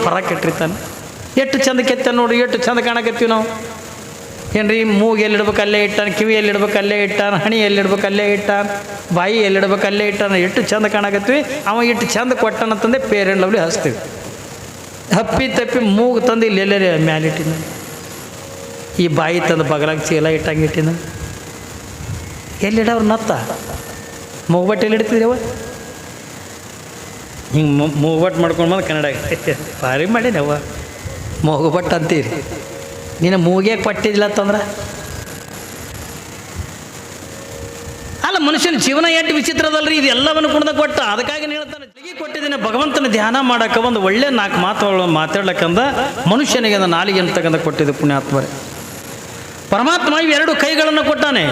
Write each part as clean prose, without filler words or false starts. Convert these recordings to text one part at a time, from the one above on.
ಹೊರಗೆ ಕೆಟ್ಟಿರ್ತಾನೆ. ಎಷ್ಟು ಚಂದ ಕೆತ್ತ ನೋಡ್ರಿ, ಎಷ್ಟು ಚಂದ ಕಾಣಕತ್ತೀವಿ ನಾವು ಏನ್ರಿ. ಮೂಗು ಎಲ್ಲಿಡ್ಬೇಕು ಅಲ್ಲೇ ಇಟ್ಟಾನ, ಕಿವಿ ಎಲ್ಲಿಡ್ಬೇಕು ಅಲ್ಲೇ ಇಟ್ಟಾನ, ಹಣಿ ಎಲ್ಲಿಡ್ಬೇಕು ಅಲ್ಲೇ ಇಟ್ಟಾನ, ಬಾಯಿ ಎಲ್ಲಿಡ್ಬೇಕು ಅಲ್ಲೇ ಇಟ್ಟಾನ. ಎಷ್ಟು ಚಂದ ಕಾಣಕತ್ತೀವಿ. ಅವ ಇಟ್ಟು ಚಂದ ಕೊಟ್ಟನಂತಂದೆ ಫೇರ್ ಆ್ಯಂಡ್ ಲವ್ಲಿ ಹಚ್ತೀವಿ. ಹಪ್ಪಿ ತಪ್ಪಿ ಮೂಗು ತಂದು ಇಲ್ಲಿ ಎಲ್ಲೇ ಮ್ಯಾಲಿಟ್ಟಿನ, ಈ ಬಾಯಿ ತಂದು ಬಗಲಾಗ ಚೀಲ ಇಟ್ಟಂಗಿಟ್ಟಿನ. ಎಲ್ಲಿಡವ್ರು ನತ್ತ ಮೂಗ್ಬಟ್ಟು ಎಲ್ಲಿಡ್ತಿದ್ರಿ ಅವ ಹಿಂಗೆ ಮೂಗ್ಬಟ್ಟು ಮಾಡ್ಕೊಂಡು ಬಂದು ಕನ್ನಡ ಭಾರಿ ಮಾಡೀನಿ ಅವ ಮೂಗುಬಟ್ಟು ಅಂತೀರಿ. ನೀನು ಮೂಗೇ ಕೊಟ್ಟಿದ್ದಿಲ್ಲ ಅಂತಂದ್ರೆ ಅಲ್ಲ, ಮನುಷ್ಯನ ಜೀವನ ಎಷ್ಟು ವಿಚಿತ್ರದಲ್ರಿ. ಇದು ಎಲ್ಲವನ್ನು ಕುಡ್ದ ಕೊಟ್ಟ. ಅದಕ್ಕಾಗಿ ಹೇಳ್ತಾನೆ, ಜಗಿ ಕೊಟ್ಟಿದ್ದೀನಿ ಭಗವಂತನ ಧ್ಯಾನ ಮಾಡಕ್ಕೆ, ಒಂದು ಒಳ್ಳೆ 4 ಮಾತುಗಳು ಮಾತಾಡ್ಲಕ್ಕಂದ ಮನುಷ್ಯನಿಗೆ ಒಂದು ನಾಲಿಗೆ ಅಂತಕ್ಕಂಥ ಕೊಟ್ಟಿದ್ದು ಪುಣ್ಯಾತ್ಮರೇ. ಪರಮಾತ್ಮ ಇವೆರಡು ಕೈಗಳನ್ನು ಕೊಟ್ಟಾನೆ.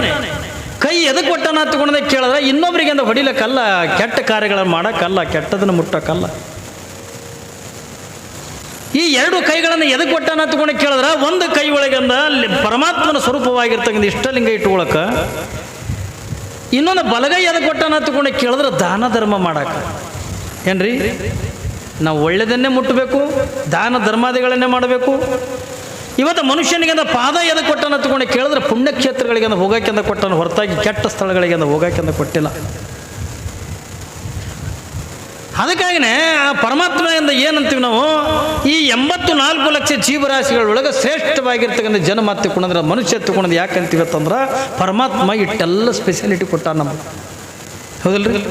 ಕೈ ಎದಕ್ಕೆ ಕೊಟ್ಟಾನ ತಗೊಂಡೆ ಕೇಳಿದ್ರೆ ಇನ್ನೊಬ್ಬರಿಗೆ ಅಂದ ಹೊಡಿಲಕ್ಕಲ್ಲ, ಕೆಟ್ಟ ಕಾರ್ಯಗಳನ್ನು ಮಾಡೋಕ್ಕಲ್ಲ, ಕೆಟ್ಟದನ್ನು ಮುಟ್ಟಕ್ಕಲ್ಲ. ಈ 2 ಕೈಗಳನ್ನು ಎದಕ್ಕೆ ಕೊಟ್ಟಾನ ತಗೊಂಡು ಕೇಳಿದ್ರೆ ಒಂದು ಕೈ ಒಳಗಂದ ಪರಮಾತ್ಮನ ಸ್ವರೂಪವಾಗಿರ್ತಕ್ಕಂಥ ಇಷ್ಟಲಿಂಗ ಇಟ್ಕೊಳಕ್ಕೆ, ಇನ್ನೊಂದು ಬಲಗೈ ಎದಕ್ಕೆ ಕೊಟ್ಟಾನ ತಗೊಂಡು ಕೇಳಿದ್ರೆ ದಾನ ಧರ್ಮ ಮಾಡಕ್ಕೆ. ಏನ್ರಿ, ನಾವು ಒಳ್ಳೆಯದನ್ನೇ ಮುಟ್ಟಬೇಕು, ದಾನ ಧರ್ಮಾದಿಗಳನ್ನೇ ಮಾಡಬೇಕು. ಇವತ್ತು ಮನುಷ್ಯನಿಗೆ ಪಾದ ಎದಕ್ಕೆ ಕೊಟ್ಟನ ತಗೊಂಡು ಕೇಳಿದ್ರೆ ಪುಣ್ಯಕ್ಷೇತ್ರಗಳಿಗೆ ಹೋಗೋಕ್ಕೆಂದ ಕೊಟ್ಟನು, ಹೊರತಾಗಿ ಕೆಟ್ಟ ಸ್ಥಳಗಳಿಗೆ ಹೋಗೋಕ್ಕೆಂದ ಕೊಟ್ಟಿಲ್ಲ. ಅದಕ್ಕಾಗಿನೇ ಆ ಪರಮಾತ್ಮೆಯಿಂದ ಏನಂತೀವಿ ನಾವು, ಈ 84 ಲಕ್ಷ ಜೀವರಾಶಿಗಳೊಳಗೆ ಶ್ರೇಷ್ಠವಾಗಿರ್ತಕ್ಕಂಥ ಜನ್ಮ ತಿಳ್ಕೊಂಡ್ರೆ ಮನುಷ್ಯ ತಿಳ್ಕೊಂಡ್ರೆ ಯಾಕಂತೀವಿ ಅಂತಂದ್ರೆ ಪರಮಾತ್ಮ ಇಟ್ಟೆಲ್ಲ ಸ್ಪೆಷಾಲಿಟಿ ಕೊಟ್ಟಾನ ನಮಗೆ. ಹೌದಲ್ರಿ,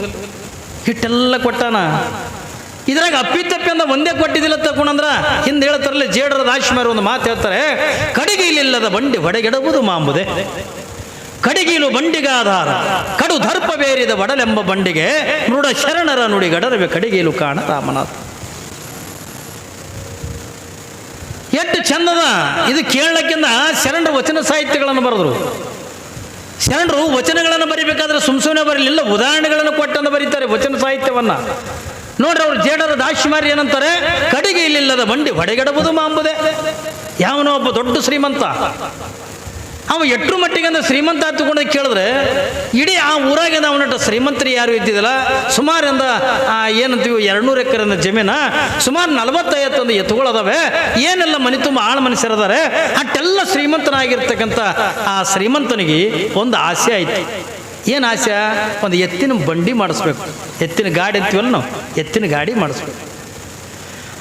ಇಟ್ಟೆಲ್ಲ ಕೊಟ್ಟಾನ. ಇದ್ರಾಗ ಅಪ್ಪಿತಪ್ಪಿ ಅಂದ ಒಂದೇ ಕೊಟ್ಟಿದ್ದಿಲ್ಲ ತಗೊಂಡ್ರ ಹಿಂದೆ ಹೇಳ್ತಾರಲ್ಲ, ಜೇಡರ ದಾಶಿಮಾರು ಒಂದು ಮಾತು ಹೇಳ್ತಾರೆ, ಕಡಿಗಿಲಿಲ್ಲದ ಬಂಡಿ ಹೊಡೆಗೆಡಬಹುದು ಮಾಂಬುದೆ, ಕಡಿಗೀಲು ಬಂಡಿಗಾಧಾರ ಕಡು ದರ್ಪ ಬೇರಿದ ಒಡಲೆಂಬ ಬಂಡಿಗೆ ಮೃಡ ಶರಣರ ನುಡಿ ಗಡರವೆ ಕಡಿಗೀಲು ಕಾಣ ರಾಮನಾಥ. ಎಷ್ಟು ಚಂದದ ಇದು ಕೇಳಕ್ಕಿಂತ ಶರಣರು ವಚನ ಸಾಹಿತ್ಯಗಳನ್ನು ಬರೆದ್ರು. ಶರಣರು ವಚನಗಳನ್ನು ಬರಿಬೇಕಾದ್ರೆ ಸುಮ್ಮನೆ ಬರಲಿಲ್ಲ, ಉದಾಹರಣೆಗಳನ್ನು ಕೊಟ್ಟಂದು ಬರೀತಾರೆ ವಚನ ಸಾಹಿತ್ಯವನ್ನ. ನೋಡ್ರಿ, ಅವ್ರು ಜೇಡರ ದಾಶಿಮಾರಿ ಏನಂತಾರೆ, ಕಡಿಗೆ ಇಲ್ಲಿಲ್ಲದ ಬಂಡಿ ಹೊಡೆಗಡಬಹುದು ಮಾಂಬುದೆ. ಯಾವನೋ ಒಬ್ಬ ದೊಡ್ಡ ಶ್ರೀಮಂತ, ಅವ ಎಟ್ರು ಮಟ್ಟಿಗೆ ಅಂದ್ರೆ ಶ್ರೀಮಂತ ಹತ್ತುಕೊಂಡು ಕೇಳಿದ್ರೆ ಇಡೀ ಆ ಊರಾಗಿಂದ ಅವನಟ ಶ್ರೀಮಂತರು ಯಾರು ಇದ್ದಿದ್ದಲ್ಲ, ಸುಮಾರಿಂದ ಏನಂತೀವಿ 200 ಎಕರೆ ಜಮೀನ, ಸುಮಾರು 40-50 ಎತ್ತುಗಳದಾವೆ, ಏನೆಲ್ಲ ಮನೆ ತುಂಬ ಆಳು ಮನುಷ್ಯರದಾರೆ. ಅಷ್ಟೆಲ್ಲ ಶ್ರೀಮಂತನಾಗಿರ್ತಕ್ಕಂಥ ಆ ಶ್ರೀಮಂತನಿಗೆ ಒಂದು ಆಸೆ ಆಯ್ತು. ಏನು ಆಸೆ? ಒಂದು ಎತ್ತಿನ ಬಂಡಿ ಮಾಡಿಸ್ಬೇಕು. ಎತ್ತಿನ ಗಾಡಿ ಅಂತೀವಲ್ಲ ನಾವು, ಎತ್ತಿನ ಗಾಡಿ ಮಾಡಿಸ್ಬೇಕು.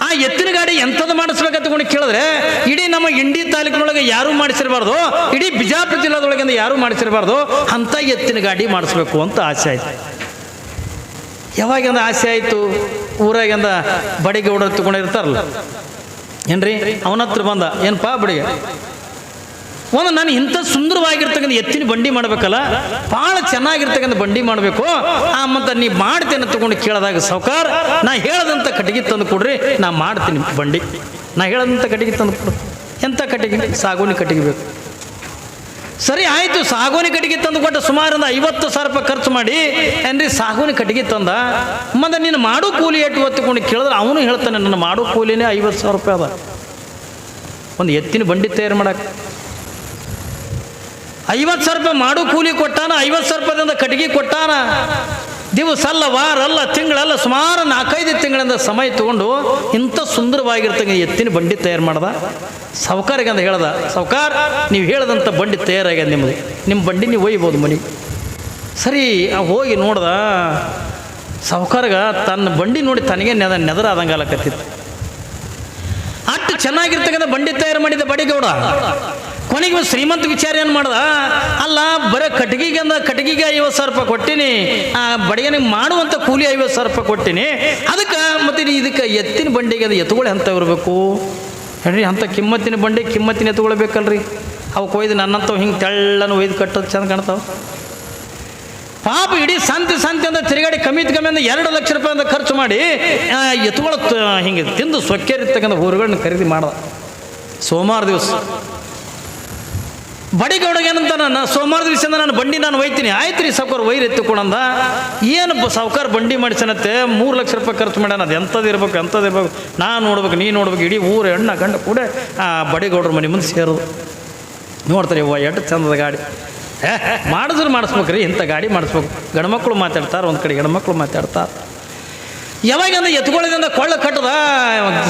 ಆ ಎತ್ತಿನ ಗಾಡಿ ಎಂಥದ್ದು ಮಾಡಿಸ್ಬೇಕಂತ ಕೇಳಿದ್ರೆ ಇಡೀ ನಮ್ಮ ಇಂಡಿ ತಾಲೂಕಿನೊಳಗೆ ಯಾರೂ ಮಾಡಿಸಿರಬಾರ್ದು, ಇಡೀ ಬಿಜಾಪುರ ಜಿಲ್ಲಾದೊಳಗಿಂದ ಯಾರೂ ಮಾಡಿಸಿರಬಾರ್ದು, ಅಂಥ ಎತ್ತಿನ ಗಾಡಿ ಮಾಡಿಸ್ಬೇಕು ಅಂತ ಆಸೆ ಆಯ್ತು. ಯಾವಾಗಿಂದ ಆಸೆ ಆಯಿತು? ಊರಾಗಿಂದ ಬಡಿಗೆ ಓಡೋದು ತಗೊಂಡಿರ್ತಾರಲ್ಲ, ಏನ್ರಿ, ಅವನ ಹತ್ರ ಬಂದ, ಏನಪ್ಪಾ ಬಡಿಗೆ, ಒಂದು ನಾನು ಇಂಥ ಸುಂದರವಾಗಿರ್ತಕ್ಕಂಥ ಎತ್ತಿನ ಬಂಡಿ ಮಾಡಬೇಕಲ್ಲ, ಭಾಳ ಚೆನ್ನಾಗಿರ್ತಕ್ಕಂಥ ಬಂಡಿ ಮಾಡಬೇಕು, ಮತ್ತು ನೀ ಮಾಡ್ತೇನೆ ತಗೊಂಡು ಕೇಳಿದಾಗ, ಸಾವ್ಕಾರ ನಾ ಹೇಳದಂಥ ಕಟ್ಟಿಗೆ ತಂದು ಕೊಡ್ರಿ, ನಾ ಮಾಡ್ತೀನಿ ಬಂಡಿ. ನಾ ಹೇಳದಂಥ ಕಟ್ಟಿಗೆ ತಂದು ಕೊಡ್ರಿ. ಎಂಥ ಕಟ್ಟಿಗೆ? ಸಾಗೋನಿ ಕಟ್ಟಿಗೆ ಬೇಕು. ಸರಿ ಆಯಿತು, ಸಾಗೋನಿ ಕಟ್ಟಿಗೆ ತಂದು ಕೊಟ್ಟ. ಸುಮಾರು 50,000 ರೂಪಾಯಿ ಖರ್ಚು ಮಾಡಿ ಏನ್ರಿ ಸಾಗೋನಿ ಕಟ್ಟಿಗೆ ತಂದ. ಮತ್ತು ನೀನು ಮಾಡೋ ಕೂಲಿ ಎಷ್ಟು ಹೊತ್ತುಕೊಂಡು ಕೇಳಿದ್ರೆ ಅವನು ಹೇಳ್ತಾನೆ, ನನ್ನ ಮಾಡೋ ಕೂಲಿನೇ 50,000 ರೂಪಾಯಿ ಅದ ಒಂದು ಎತ್ತಿನ ಬಂಡಿ ತಯಾರು ಮಾಡಕ್ಕೆ. 50,000 ರೂಪಾಯಿ ಮಾಡೋ ಕೂಲಿ ಕೊಟ್ಟಾನ, 50,000 ರೂಪಾಯಿದಿಂದ ಕಟ್ಟಿಗೆ ಕೊಟ್ಟಾನ. ದಿವಸ ಅಲ್ಲ, ವಾರ ಅಲ್ಲ, ತಿಂಗಳಲ್ಲ, ಸುಮಾರು 4-5 ತಿಂಗಳಿಂದ ಸಮಯ ತಗೊಂಡು ಇಂಥ ಸುಂದರವಾಗಿರ್ತಕ್ಕ ಎತ್ತಿನ ಬಂಡಿ ತಯಾರು ಮಾಡ್ದ. ಸಾವ್ಕಾರಿಗೆ ಅಂತ ಹೇಳ್ದ, ಸಾವ್ಕಾರ ನೀವು ಹೇಳ್ದಂಥ ಬಂಡಿ ತಯಾರಾಗ್ಯದ, ನಿಮ್ಮದು, ನಿಮ್ಮ ಬಂಡಿ ನೀವು ಒಯ್ಬೋದು ಮನೆಗೆ. ಸರಿ ಹೋಗಿ ನೋಡ್ದ. ಸಾವ್ಕಾರ್ಗ ತನ್ನ ಬಂಡಿ ನೋಡಿ ತನಗೆ ನೆದರಾದಂಗೆ ಆಗಕತ್ತಿತ್ತು. ಅಷ್ಟು ಚೆನ್ನಾಗಿರ್ತಕ್ಕಂಥ ಬಂಡಿ ತಯಾರು ಮಾಡಿದ ಬಡಿಗೌಡ. ಕೊನೆಗೆ ಶ್ರೀಮಂತ ವಿಚಾರ ಏನು ಮಾಡ್ದ, ಅಲ್ಲ ಬರೀ ಕಟ್ಟಿಗೆಗೆ 50,000 ರೂಪಾಯಿ ಕೊಟ್ಟಿನಿ, ಆ ಬಡಿಗೆನಿಗೆ ಮಾಡುವಂಥ ಕೂಲಿ 50,000 ರೂಪಾಯಿ ಕೊಟ್ಟಿನಿ, ಅದಕ್ಕೆ ಮತ್ತೆ ಇದಕ್ಕೆ ಎತ್ತಿನ ಬಂಡಿಗೆ ಅದು ಎತ್ತುಗಳು ಎಂತ ಇರಬೇಕು ಹೇಳ್ರಿ, ಅಂಥ ಕಿಮ್ಮತ್ತಿನ ಬಂಡಿ ಕಿಮ್ಮತ್ತಿನ ಎತ್ತುಕೊಳ್ಬೇಕಲ್ರಿ. ಅವು ಕೊಯ್ದು ನನ್ನಂತವು ಹಿಂಗೆ ತೆಳ್ಳನ್ನು ಒಯ್ದು ಕಟ್ಟೋದು ಚೆಂದ ಕಾಣ್ತಾವೆ. ಪಾಪ ಇಡೀ ಸಂತೆ ಅಂತ ತಿರುಗಾಡಿ ಕಮ್ಮಿ ಅಂದ 2 ಲಕ್ಷ ರೂಪಾಯಿ ಅಂತ ಖರ್ಚು ಮಾಡಿ ಎತ್ತುಗಳು ಹಿಂಗೆ ತಿಂದು ಸೊಕ್ಕೇರಿರ್ತಕ್ಕಂಥ ಊರುಗಳನ್ನ ಖರೀದಿ ಮಾಡ್ದ. ಸೋಮವಾರ ದಿವಸ ಬಡಿಗೌಡಗೆ ಏನಂತ, ನಾನು ಸೋಮವಾರ ದಿವಸದಿಂದ ನಾನು ಬಂಡಿ ನಾನು ಒಯ್ತೀನಿ. ಆಯ್ತು ರೀ ಸಾವ್ಕಾರ ವೈರ್ ಎತ್ತುಕೊಂಡ. ಏನಪ್ಪ ಸಾವ್ಕಾರ ಬಂಡಿ ಮಾಡಿಸನತ್ತೆ 3 ಲಕ್ಷ ರೂಪಾಯಿ ಖರ್ಚು ಮಾಡ್ಯಾನ, ಅದು ಎಂಥದ್ದು ಇರ್ಬೇಕು, ನಾನು ನೋಡ್ಬೇಕು, ನೀ ನೋಡ್ಬೇಕು, ಇಡೀ ಊರು ಹೆಣ್ಣ ಗಂಡ ಕೂಡ ಆ ಬಡಿಗೌಡ್ರ ಮನೆ ಮುಂದೆ ಸೇರೋದು. ನೋಡ್ತಾರೆ, ಇವ್ವ ಎಷ್ಟು ಚಂದದ ಗಾಡಿ, ಮಾಡಿಸ್ಬೇಕ್ರಿ, ಇಂಥ ಗಾಡಿ ಮಾಡಿಸ್ಬೇಕು. ಗಂಡ್ಮಕ್ಳು ಮಾತಾಡ್ತಾರೆ, ಒಂದು ಕಡೆ ಹೆಣ್ಮಕ್ಳು ಮಾತಾಡ್ತಾರೆ. ಯಾವಾಗಂದ ಎತ್ಕೊಳ್ಳೋದಿಂದ ಕೊಳ್ಳ ಕಟ್ಟದ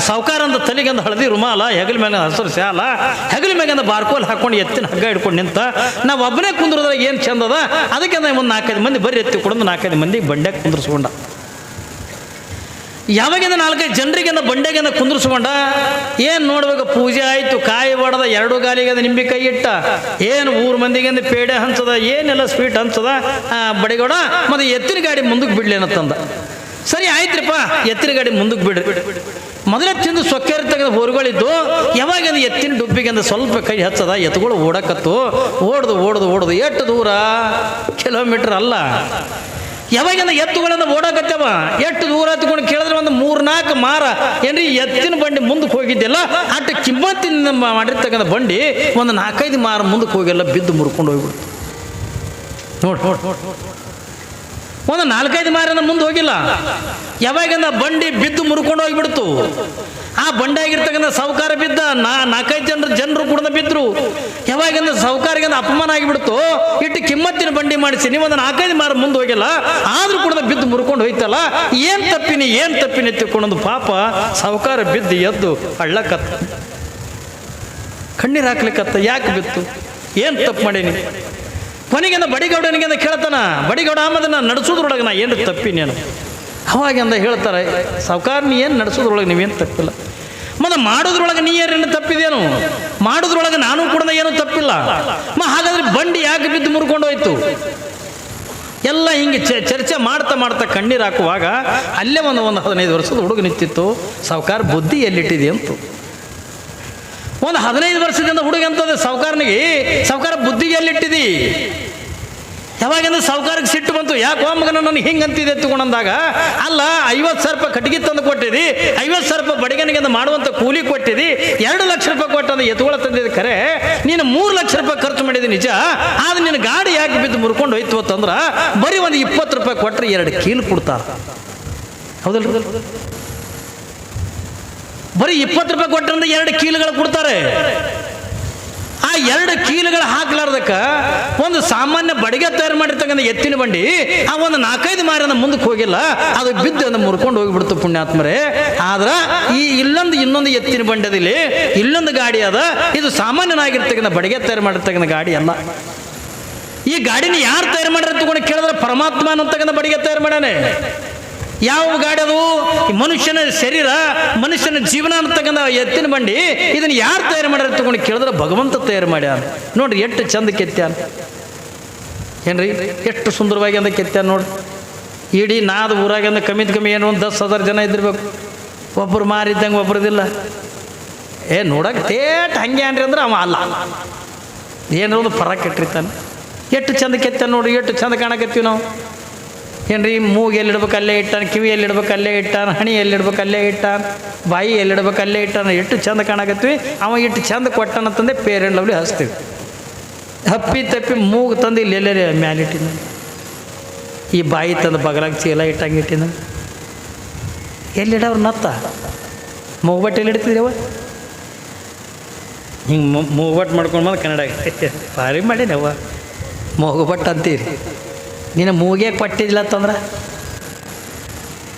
ಸಾವುಕಾರಂದ ತಲೆಗಂದ ಹಳದಿ ರುಮಾಲ ಹೆಗಲ ಮ್ಯಾಗ ಹಸಿರು ಶಾಲ ಹೆಗಲ ಮ್ಯಾಗಂದ ಬಾರ್ಕೋಲ್ ಹಾಕೊಂಡು ಎತ್ತಿನ ಹಗ್ಗ ಹಿಡ್ಕೊಂಡು ನಿಂತ ನಾವು ಒಬ್ಬನೇ ಕುಂದ್ರದಾಗ ಏನು ಚಂದದ ಅದಕ್ಕೆ ಒಂದು 4-5 ಮಂದಿ ಬರ್ರಿ ಎತ್ತಿ ಕೊಡೋದು 4-5 ಮಂದಿ ಬಂಡ್ಯಾಗ ಕುಂದ್ರಿಸ್ಕೊಂಡ. ಯಾವಾಗಿಂದ 4-5 ಜನರಿಗೆಂದ ಬಂಡೆಗೆಂದ ಕುಂದ್ರಿಸ್ಕೊಂಡ. ಏನು ನೋಡ್ಬೇಕು, ಪೂಜೆ ಆಯಿತು, ಕಾಯಿ ಬಡದ 2 ಗಾಲಿಗೆ ನಿಂಬೆ ಕೈ ಇಟ್ಟ, ಏನು ಊರು ಮಂದಿಗೆಂದ ಪೇಡೆ ಹಂಚದ, ಏನೆಲ್ಲ ಸ್ವೀಟ್ ಹಂಚದ ಬಡಿಗೌಡ. ಮತ್ತು ಎತ್ತಿನ ಗಾಡಿ ಮುಂದಕ್ಕೆ ಬಿಡ್ಲಿ ಅನ್ನತ್ತಂದ. ಸರಿ ಆಯ್ತ್ರಿಪ್ಪ, ಎತ್ತಿನ ಗಾಡಿ ಮುಂದಕ್ಕೆ ಬಿಡ್ರಿ. ಮೊದಲೇ ತಿಂದು ಸೊಕ್ಕೇರಿ ತೆಗೆದು ಹೊರಗಳಿದ್ದು ಯಾವಾಗಂದ ಎತ್ತಿನ ಡುಬ್ಬಿಗೆಂದ ಸ್ವಲ್ಪ ಕೈ ಹಚ್ಚದ, ಎತ್ತುಗಳು ಓಡಕತ್ತು. ಓಡ್ದು ಎಷ್ಟು ದೂರ, ಕಿಲೋಮೀಟ್ರ್ ಅಲ್ಲ, ಯಾವಾಗಿಂದ ಎತ್ತುಗಳಿಂದ ಓಡಾಕತ್ತವ. ಎಷ್ಟು ದೂರ ಹತ್ಕೊಂಡು ಕೇಳಿದ್ರೆ ಒಂದು 3-4 ಮಾರ ಏನ್ರಿ ಎತ್ತಿನ ಬಂಡಿ ಮುಂದಕ್ಕೆ ಹೋಗಿದ್ದೆಲ್ಲ ಅಷ್ಟು ಕಿಮ್ಮತ್ತಿನ ಮಾಡಿರ್ತಕ್ಕಂಥ ಬಂಡಿ ಒಂದು 4-5 ಮಾರ ಮುಂದಕ್ಕೆ ಹೋಗಿಲ್ಲ, ಬಿದ್ದು ಮುರ್ಕೊಂಡು ಹೋಗ್ಬಿಡ್ತು. ನೋಡಿ ಒಂದು 4-5 ಮಾರನ ಮುಂದೆ ಹೋಗಿಲ್ಲ. ಯಾವಾಗಿಂದ ಬಂಡಿ ಬಿದ್ದು ಮುರ್ಕೊಂಡು ಹೋಗಿಬಿಡ್ತು. ಆ ಬಂಡಿಯಾಗಿರ್ತಕ್ಕಂಥ ಸಾವುಕಾರ ಬಿದ್ದ, 4-5 ಜನರು ಕೂಡ ಬಿದ್ದರು. ಯಾವಾಗಿಂದ ಸಾವುಕಾರಿಗಿಂದ ಅಪಮಾನ ಆಗಿಬಿಡ್ತು. ಇಟ್ಟು ಕಿಮ್ಮತ್ತಿನ ಬಂಡಿ ಮಾಡಿಸಿ ನೀವು ಒಂದು 4-5 ಮಾರ ಮುಂದೆ ಹೋಗಿಲ್ಲ, ಆದರೂ ಕೂಡ ಬಿದ್ದು ಮುರ್ಕೊಂಡು ಹೋಯ್ತಲ್ಲ, ಏನು ತಪ್ಪಿನಿ ಎತ್ತಿಕೊಂಡೊಂದು ಪಾಪ ಸಾವುಕಾರ ಬಿದ್ದು ಎದ್ದು ಹಳ್ಳಕತ್ತ, ಕಣ್ಣೀರು ಹಾಕ್ಲಿಕ್ಕತ್ತ. ಯಾಕೆ ಬಿತ್ತು, ಏನು ತಪ್ಪು ಮಾಡೀನಿ? ಕೊನೆಗೆಂದ ಬಡಿಗೌಡನಿಗೆಂದ ಕೇಳ್ತಾನ, ಬಡಿಗೌಡ ಆಮದನ್ನ ನಡೆಸೋದ್ರೊಳಗೆ ನಾ ಏನು ತಪ್ಪಿನೇನು? ಅವಾಗಿಂದ ಹೇಳ್ತಾರೆ, ಸಾವುಕಾರ ನೀ ಏನು ನಡೆಸೋದ್ರೊಳಗೆ ನೀವೇನು ತಪ್ಪಿಲ್ಲ, ಮತ್ತು ಮಾಡೋದ್ರೊಳಗೆ ನೀ ಏನು ತಪ್ಪಿದೇನು? ಮಾಡೋದ್ರೊಳಗೆ ನಾನು ಕೂಡ ಏನೂ ತಪ್ಪಿಲ್ಲ. ಹಾಗಾದ್ರೆ ಬಂಡಿ ಯಾಕೆ ಬಿದ್ದು ಮುರ್ಕೊಂಡು ಹೋಯ್ತು? ಎಲ್ಲ ಹಿಂಗೆ ಚರ್ಚೆ ಮಾಡ್ತಾ ಕಣ್ಣೀರು ಹಾಕುವಾಗ ಅಲ್ಲೇ ಒಂದು 15 ವರ್ಷದ ಹುಡುಗ ನಿಂತಿತ್ತು. ಸಾವುಕಾರ ಬುದ್ಧಿ ಎಲ್ಲಿಟ್ಟಿದೆ ಅಂತ. ಒಂದು 15 ವರ್ಷದಿಂದ ಹುಡುಗ ಅಂತಂದ್ರೆ ಸಾವುಕಾರ ಬುದ್ಧಿಗೆ ಎಲ್ಲಿಟ್ಟಿದಿ? ಯಾವಾಗಿಂದ ಸಾವುಕಾರಕ್ಕೆ ಸಿಟ್ಟು ಬಂತು. ಯಾಕೆ ಮಗನ ನನಗೆ ಹಿಂಗೆ ಅಂತಿದೆ ಎತ್ತುಕೊಂಡಂದಾಗ, ಅಲ್ಲ 50,000 ರೂಪಾಯಿ ಕಟ್ಟಿಗೆ ತಂದು ಕೊಟ್ಟಿದಿ, 50,000 ರೂಪಾಯಿ ಬಡಿಗನಿಗೆ ಮಾಡುವಂಥ ಕೂಲಿ ಕೊಟ್ಟಿದಿ, 2 ಲಕ್ಷ ರೂಪಾಯಿ ಕೊಟ್ಟಂದು ಎತ್ತುಗಳ ತಂದಿದ್ದು ಖರೆ, ನೀನು 3 ಲಕ್ಷ ರೂಪಾಯಿ ಖರ್ಚು ಮಾಡಿದಿ ನಿಜ. ಆದ್ರೆ ನಿನ್ನ ಗಾಡಿ ಯಾಕೆ ಬಿದ್ದು ಮುರ್ಕೊಂಡು ಹೋಯ್ತು ಅಂತಂದ್ರೆ ಬರೀ ಒಂದು 20 ರೂಪಾಯಿ ಕೊಟ್ಟರೆ 2 ಕೀಲು ಕೊಡ್ತಾರೆ. ಹೌದಲ್ರಿ? ಬರೀ 20 ರೂಪಾಯಿ ಕೊಟ್ಟರೆ 2 ಕೀಲುಗಳು ಕೊಡ್ತಾರೆ. ಆ 2 ಕೀಲುಗಳು ಹಾಕ್ಲಾರ್ದಕ್ಕ ಒಂದು ಸಾಮಾನ್ಯ ಬಡಿಗೆ ತಯಾರು ಮಾಡಿರ್ತಕ್ಕಂಥ ಎತ್ತಿನ ಬಂಡಿ ಆ ಒಂದು 4-5 ಮಾರಿನ ಮುಂದಕ್ಕೆ ಹೋಗಿಲ್ಲ, ಅದು ಬಿದ್ದು ಅದನ್ನು ಮುರ್ಕೊಂಡು ಹೋಗಿಬಿಡ್ತು ಪುಣ್ಯಾತ್ಮರೇ. ಆದ್ರೆ ಇನ್ನೊಂದು ಎತ್ತಿನ ಬಂಡಿ ಅದಿಲ್ಲಿ, ಇಲ್ಲೊಂದು ಗಾಡಿ ಅದ. ಇದು ಸಾಮಾನ್ಯನಾಗಿರ್ತಕ್ಕಂಥ ಬಡಿಗೆ ತಯಾರು ಮಾಡಿರ್ತಕ್ಕಂಥ ಗಾಡಿ ಅಲ್ಲ. ಈ ಗಾಡಿನ ಯಾರು ತಯಾರು ಮಾಡಿರ ತಗೊಂಡು ಕೇಳಿದ್ರೆ ಪರಮಾತ್ಮ ಅನ್ನತಕ್ಕಂಥ ಬಡಿಗೆ ತಯಾರು ಮಾಡ್ಯಾನೆ. ಯಾವ ಗಾಡಿ ಅದು? ಮನುಷ್ಯನ ಶರೀರ, ಮನುಷ್ಯನ ಜೀವನ ಅಂತಕ್ಕಂಥ ಎತ್ತಿನ ಬಂಡಿ ಇದನ್ನು ಯಾರು ತಯಾರು ಮಾಡ್ಯಾರ ತಗೊಂಡು ಕೇಳಿದ್ರೆ ಭಗವಂತ ತಯಾರು ಮಾಡ್ಯಾರ. ನೋಡ್ರಿ ಎಷ್ಟು ಚಂದ ಕೆತ್ಯಾನ ಏನ್ರಿ, ಎಷ್ಟು ಸುಂದರವಾಗಿ ಅಂದ ಕೆತ್ಯಾನ ನೋಡ್ರಿ. ಇಡೀ ನಾದ ಊರಾಗಂದ ಕಮ್ಮಿ ಏನು ಒಂದು 10,000 ಜನ ಇದ್ದಿರ್ಬೇಕು. ಒಬ್ಬರು ಮಾರಿದ್ದಂಗೆ ಒಬ್ರದಿಲ್ಲ. ನೋಡಕ್ಕೆ ತೇಟ್ ಹಂಗೆ ಅನ್ರಿ ಅಂದ್ರೆ ಅವ ಅಲ್ಲ, ಏನೋ ಒಂದು ಪರ ಕೆಟ್ಟಿರ್ತಾನೆ. ಎಷ್ಟು ಚಂದ ಕೆತ್ತಾನ ನೋಡ್ರಿ, ಎಷ್ಟು ಚಂದ ಕಾಣಕತ್ತೀವಿ ನಾವು. ಏನ್ರಿ, ಮೂಗು ಎಲ್ಲಿಡ್ಬೇಕು ಅಲ್ಲೇ ಇಟ್ಟಾನ, ಕಿವಿ ಎಲ್ಲಿಡ್ಬೇಕು ಅಲ್ಲೇ ಇಟ್ಟಾನ, ಹಣಿ ಎಲ್ಲಿಡ್ಬೇಕು ಅಲ್ಲೇ ಇಟ್ಟಾನ, ಬಾಯಿ ಎಲ್ಲಿಡ್ಬೇಕು ಅಲ್ಲೇ ಇಟ್ಟಾನ. ಎಷ್ಟು ಚಂದ ಕಾಣಕತ್ತೀವಿ. ಅವ ಇಟ್ಟು ಚಂದ ಕೊಟ್ಟನಂತಂದೆ ಫೇರ್ ಆ್ಯಂಡ್ ಲವ್ಲಿ ಹಚ್ತೀವಿ. ತಪ್ಪಿ ಮೂಗು ತಂದು ಇಲ್ಲಿ ಎಲ್ಲೇ ಮ್ಯಾಲಿಟ್ಟಿನ, ಈ ಬಾಯಿ ತಂದು ಬಗಲಾಗ ಚೀಲ ಇಟ್ಟಂಗೆ ಇಟ್ಟಿನ. ಎಲ್ಲಿಡವ್ರು ನತ್ತ ಮೂಗ್ಬಟ್ಟು ಎಲ್ಲಿ ಇಡ್ತಿದ್ರಿ ಅವ? ಹಿಂಗೆ ಮೂಗ್ಬಟ್ಟು ಮಾಡ್ಕೊಂಡು ಬಂದು ಕನ್ನಡ ಭಾರಿ ಮಾಡೀನಿ ಅವ ಮೂಗುಬಟ್ಟು ಅಂತೀರಿ. ನೀನು ಮೂಗೇ ಕೊಟ್ಟಿದ್ದಿಲ್ಲ ಅಂತಂದ್ರೆ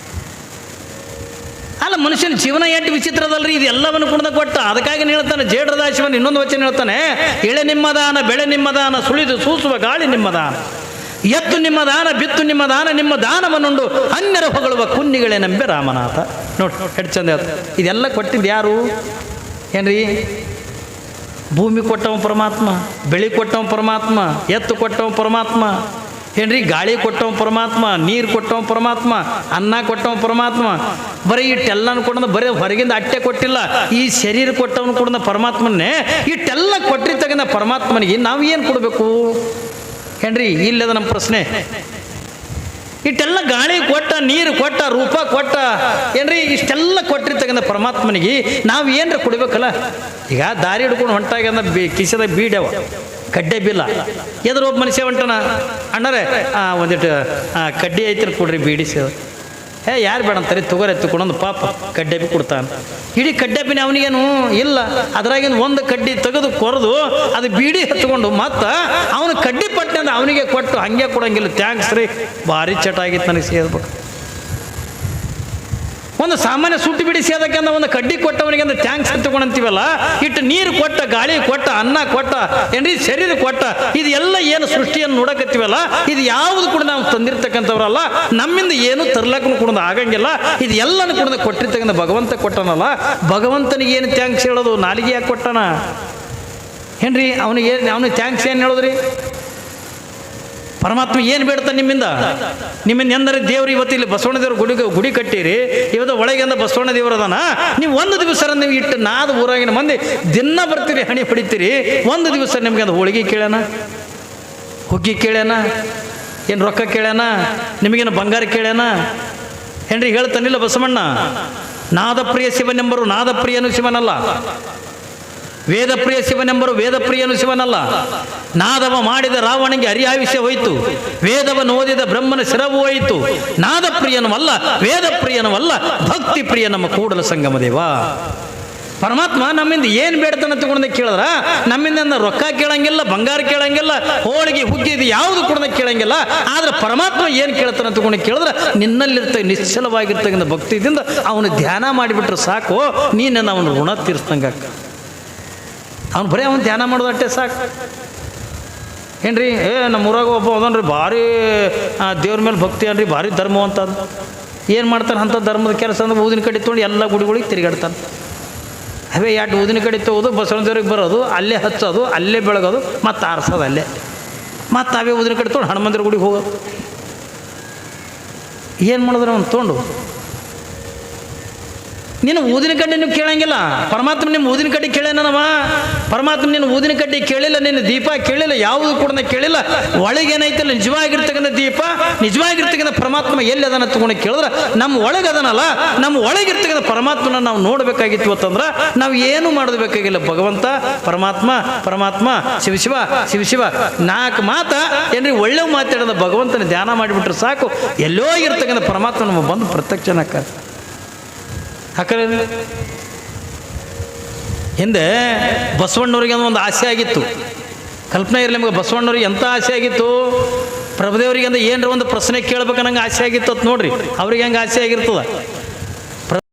ಅಲ್ಲ, ಮನುಷ್ಯನ ಜೀವನ ಎಷ್ಟು ವಿಚಿತ್ರ ಅದಲ್ರಿ. ಇದು ಎಲ್ಲವನ್ನು ಕುಡ್ದ ಕೊಟ್ಟ. ಅದಕ್ಕಾಗಿ ಹೇಳ್ತಾನೆ ಜೇಡ್ರದಾಶಿವನ್ ಇನ್ನೊಂದು ವಚನ ಹೇಳ್ತಾನೆ, ಎಳೆ ನಿಮ್ಮ ದಾನ, ಬೆಳೆ ನಿಮ್ಮ ದಾನ, ಸುಳಿದು ಸೂಸುವ ಗಾಳಿ ನಿಮ್ಮ ದಾನ, ಎತ್ತು ನಿಮ್ಮ ದಾನ, ಬಿತ್ತು ನಿಮ್ಮ ದಾನ, ನಿಮ್ಮ ದಾನವನ್ನುಂಡು ಅನ್ಯರ ಹೊಗಳುವ ಕುನ್ನಿಗಳೇ ನಂಬೆ ರಾಮನಾಥ. ನೋಡಿ ಎಷ್ಟು ಚಂದ ಹೇಳ್ತಾರೆ. ಇದೆಲ್ಲ ಕೊಟ್ಟಿದ್ದು ಯಾರು ಏನ್ರಿ? ಭೂಮಿ ಕೊಟ್ಟವ ಪರಮಾತ್ಮ, ಬೆಳೆ ಕೊಟ್ಟವ ಪರಮಾತ್ಮ, ಎತ್ತು ಕೊಟ್ಟವ ಪರಮಾತ್ಮ ಏನ್ರಿ, ಗಾಳಿ ಕೊಟ್ಟವ ಪರಮಾತ್ಮ, ನೀರು ಕೊಟ್ಟವ ಪರಮಾತ್ಮ, ಅನ್ನ ಕೊಟ್ಟವ ಪರಮಾತ್ಮ. ಬರೀ ಇಟ್ಟೆಲ್ಲನೂ ಕೊಡೋದು ಬರೀ ಹೊರಗಿಂದ ಅಟ್ಟೆ ಕೊಟ್ಟಿಲ್ಲ, ಈ ಶರೀರ ಕೊಟ್ಟವನು ಕೊಡೋದ ಪರಮಾತ್ಮನ್ನೇ. ಇಟ್ಟೆಲ್ಲ ಕೊಟ್ಟಿರ್ತಕ್ಕಂಥ ಪರಮಾತ್ಮನಿಗೆ ನಾವು ಏನು ಕೊಡಬೇಕು ಏನ್ರಿ? ಇಲ್ಲದ ನಮ್ಮ ಪ್ರಶ್ನೆ. ಇಷ್ಟೆಲ್ಲ ಗಾಳಿ ಕೊಟ್ಟ, ನೀರು ಕೊಟ್ಟ, ರೂಪ ಕೊಟ್ಟ ಏನ್ರಿ, ಇಷ್ಟೆಲ್ಲ ಕೊಟ್ಟಿರ್ತಕ್ಕಂಥ ಪರಮಾತ್ಮನಿಗೆ ನಾವು ಏನರ ಕೊಡ್ಬೇಕಲ್ಲ. ಈಗ ದಾರಿ ಹಿಡ್ಕೊಂಡು ಹೊಂಟಾಗ ಕಿಸದ ಬೀಡ್ಯಾವ, ಕಡ್ಡೆ ಬಿಲ್ಲ. ಎದ್ರ ಒಬ್ಬ ಮನುಷ್ಯ ಹೊಂಟನ, ಅಣ್ಣರೇ ಒಂದಿಟ್ಟು ಕಡ್ಡಿ ಐತಿರ ಕೊಡ್ರಿ ಬೀಡಿ ಸೇವ. ಯಾರು ಬೇಡ ಅಂತಾರೆ, ತೊಗೊರೆ ಎತ್ತುಕೊಂಡೊಂದು ಪಾಪ ಕಡ್ಡೆ ಬಿ ಕೊಡ್ತಾನೆ. ಇಡೀ ಕಡ್ಡೆ ಬಿನ ಅವನಿಗೇನು ಇಲ್ಲ, ಅದ್ರಾಗಿಂದ ಒಂದು ಕಡ್ಡಿ ತೆಗೆದು ಕೊರೆದು ಅದು ಬೀಡಿ ಹತ್ಕೊಂಡು ಮತ್ತು ಅವನು ಕಡ್ಡಿ ಪಟ್ಟೆ ಅಂದ್ರೆ ಅವನಿಗೆ ಕೊಟ್ಟು ಹಂಗೆ ಕೊಡಂಗಿಲ್ಲ. ಥ್ಯಾಂಕ್ಸ್ ರೀ, ಭಾರಿ ಚಟ ಆಗಿತ್ತು ನನಗೆ ಸೇರ್ಬೇಕು. ಒಂದು ಸಾಮಾನ್ಯ ಸುಟ್ಟು ಬಿಡಿಸಿ ಅದಕ್ಕೆ ಒಂದು ಕಡ್ಡಿ ಕೊಟ್ಟವನಿಗೆ ಒಂದು ಟ್ಯಾಂಕ್ಸ್ ತಗೊಂಡಂತೀವಲ್ಲ, ಇಟ್ಟು ನೀರು ಕೊಟ್ಟ, ಗಾಳಿ ಕೊಟ್ಟ, ಅನ್ನ ಕೊಟ್ಟ, ಏನ್ರಿ ಶರೀರ ಕೊಟ್ಟ, ಇದು ಎಲ್ಲ ಏನು ಸೃಷ್ಟಿಯನ್ನು ನೋಡಕತ್ತೀವಲ್ಲ, ಇದು ಯಾವುದು ಕೂಡ ನಾವು ತಂದಿರ್ತಕ್ಕಂಥವ್ರಲ್ಲ, ನಮ್ಮಿಂದ ಏನು ತರ್ಲಕ್ಕೂ ಕೂಡ ಆಗಂಗಿಲ್ಲ. ಇದು ಎಲ್ಲನೂ ಕೂಡ ಕೊಟ್ಟಿರ್ತಕ್ಕಂಥ ಭಗವಂತ ಕೊಟ್ಟನಲ್ಲ, ಭಗವಂತನಿಗೆ ಏನು ಥ್ಯಾಂಕ್ಸ್ ಹೇಳೋದು? ನಾಲಿಗೆ ಯಾಕೆ ಕೊಟ್ಟನ ಏನ್ರಿ? ಅವನಿಗೆ ಥ್ಯಾಂಕ್ಸ್ ಏನು ಹೇಳೋದ್ರಿ? ಪರಮಾತ್ಮ ಏನು ಬೇಡ್ತಾನೆ ನಿಮ್ಮಿಂದ ಎಂದರೆ ದೇವ್ರು ಇವತ್ತು ಇಲ್ಲಿ ಬಸವಣ್ಣ ದೇವ್ರ ಗುಡಿ ಕಟ್ಟಿರಿ, ಇವತ್ತು ಒಳಗಿಂದ ಬಸವಣ್ಣ ದೇವರದನ, ನೀವು ಒಂದು ದಿವಸ ನೀವು ಇಟ್ಟು ನಾದ ಊರಾಗಿನ ಮಂದಿ ದಿನ ಬರ್ತೀರಿ, ಹಣಿ ಹೊಡಿತೀರಿ, ಒಂದು ದಿವಸ ನಿಮ್ಗೆ ಅದು ಹೋಳಿಗೆ ಕೇಳ್ಯಾನ, ಹುಗ್ಗಿ ಕೇಳ್ಯಾನ, ಏನು ರೊಕ್ಕ ಕೇಳ್ಯಾನ, ನಿಮಗೇನು ಬಂಗಾರ ಕೇಳ್ಯಾನ ಏನ್ರಿ? ಹೇಳ್ತಾನಿಲ್ಲ ಬಸವಣ್ಣ. ನಾದಪ್ರಿಯ ಶಿವನೆಂಬರು ನಾದಪ್ರಿಯನು ಶಿವನಲ್ಲ, ವೇದಪ್ರಿಯ ಶಿವನೆಂಬರು ವೇದಪ್ರಿಯನು ಶಿವನಲ್ಲ. ನಾದವ ಮಾಡಿದ ರಾವಣನಿಗೆ ಹರಿಯಾವಿಷ್ಯ ಹೋಯಿತು, ವೇದವನ್ನು ಓದಿದ ಬ್ರಹ್ಮನ ಶಿರವು ಹೋಯಿತು. ನಾದಪ್ರಿಯನೂ ಅಲ್ಲ, ವೇದಪ್ರಿಯನೂ ಅಲ್ಲ, ಭಕ್ತಿ ಪ್ರಿಯ ನಮ್ಮ ಕೂಡಲ ಸಂಗಮ ದೇವ. ಪರಮಾತ್ಮ ನಮ್ಮಿಂದ ಏನು ಬೇಡ್ತಾನೆ ತಗೊಂಡು ಕೇಳಿದ್ರ, ನಮ್ಮಿಂದ ರೊಕ್ಕ ಕೇಳಂಗಿಲ್ಲ, ಬಂಗಾರ ಕೇಳಂಗಿಲ್ಲ, ಹೋಳಿಗೆ ಹುಗ್ಗಿ ಇದು ಯಾವುದು ಕೂಡ ಕೇಳಂಗಿಲ್ಲ. ಆದ್ರೆ ಪರಮಾತ್ಮ ಏನು ಕೇಳ್ತಾನೆ ತಗೊಂಡು ಕೇಳಿದ್ರೆ, ನಿನ್ನಲ್ಲಿರ್ತ ನಿಶ್ಚಲವಾಗಿರ್ತಕ್ಕಂಥ ಭಕ್ತಿಯಿಂದ ಅವನು ಧ್ಯಾನ ಮಾಡಿಬಿಟ್ರೆ ಸಾಕು, ನೀನು ಅವನು ಋಣ ತೀರಿಸ್ದಂಗ. ಅವ್ನು ಬರೀ ಅವ್ನು ಧ್ಯಾನ ಮಾಡೋದಟ್ಟೆ ಸಾಕು ಏನ್ರಿ? ನಮ್ಮ ಊರಾಗ ಒಬ್ಬ ಅದನ್ರಿ ಭಾರಿ ದೇವ್ರ ಮೇಲೆ ಭಕ್ತಿ ಅನ್ರಿ, ಭಾರಿ ಧರ್ಮ ಅಂತ. ಏನು ಮಾಡ್ತಾನೆ ಅಂಥ ಧರ್ಮದ ಕೆಲಸ ಅಂದ್ರೆ ಊದಿನ ಕಡೆ ತೊಗೊಂಡು ಎಲ್ಲ ಗುಡಿಗಳಿಗೆ ತಿರುಗಾಡ್ತಾನೆ. ಅವೇ ಎರಡು ಊದಿನ ಕಡೆ ತಗೋದು, ಬಸವಣ್ಣ ದೇವ್ರಿಗೆ ಬರೋದು, ಅಲ್ಲೇ ಹಚ್ಚೋದು, ಅಲ್ಲೇ ಬೆಳಗೋದು, ಮತ್ತು ಆರಿಸೋದು ಅಲ್ಲೇ, ಮತ್ತು ಅವೇ ಊದಿನ ಕಡೆ ತೊಗೊಂಡು ಹನುಮಂತರ ಗುಡಿಗೆ ಹೋಗೋದು. ಏನು ಮಾಡಿದ್ರೆ ಅವ್ನು ತೊಗೊಂಡು ನೀನು ಊದಿನ ಕಡ್ಡಿ ನೀವು ಕೇಳಂಗಿಲ್ಲ. ಪರಮಾತ್ಮ ನಿಮ್ಮ ಊದಿನ ಕಡ್ಡಿ ಕೇಳೇನವ? ಪರಮಾತ್ಮ ನಿನ್ನ ಊದಿನ ಕಡ್ಡಿ ಕೇಳಿಲ್ಲ, ನಿನ್ನ ದೀಪ ಕೇಳಿಲ್ಲ, ಯಾವುದು ಕೂಡ ಕೇಳಿಲ್ಲ. ಒಳಗೇನೈತಲ್ಲ ನಿಜವಾಗಿರ್ತಕ್ಕಂಥ ದೀಪ, ನಿಜವಾಗಿರ್ತಕ್ಕಂಥ ಪರಮಾತ್ಮ ಎಲ್ಲಿ ಅದನ್ನ ತಗೊಂಡು ಕೇಳಿದ್ರೆ, ನಮ್ಮ ಒಳಗೆ ಅದನ್ನಲ್ಲ, ನಮ್ಮ ಒಳಗಿರ್ತಕ್ಕಂಥ ಪರಮಾತ್ಮನ ನಾವು ನೋಡಬೇಕಾಗಿತ್ತು ಅಂತಂದ್ರೆ ನಾವು ಏನು ಮಾಡಬೇಕಾಗಿಲ್ಲ. ಭಗವಂತ ಪರಮಾತ್ಮ ಪರಮಾತ್ಮ ಶಿವಶಿವ ಶಿವಶಿವ ನಾಲ್ಕು ಮಾತಾ ಏನ್ರಿ ಒಳ್ಳೆ ಮಾತಾಡೋದ ಭಗವಂತನ ಧ್ಯಾನ ಮಾಡಿಬಿಟ್ರೆ ಸಾಕು, ಎಲ್ಲೋ ಇರ್ತಕ್ಕಂಥ ಪರಮಾತ್ಮ ನಮ್ಮ ಬಂದು ಪ್ರತ್ಯಕ್ಷನಾಕ. ಹಾಕಲ್ಲ ಹಿಂದೆ ಬಸವಣ್ಣವ್ರಿಗೆ ಒಂದು ಆಸೆ ಆಗಿತ್ತು, ಕಲ್ಪನೆ ಇರಲಿ ನಿಮಗೆ. ಬಸವಣ್ಣವ್ರಿಗೆ ಎಂಥ ಆಸೆ ಆಗಿತ್ತು? ಪ್ರಭುದೇವರಿಗೆ ಅಂದ್ರೆ ಏನರ ಒಂದು ಪ್ರಶ್ನೆ ಕೇಳ್ಬೇಕನ್ನಂಗೆ ಆಸೆ ಆಗಿತ್ತು ಅಂತ ನೋಡ್ರಿ. ಅವ್ರಿಗೆ ಹೆಂಗೆ ಆಸೆ ಆಗಿರ್ತದ?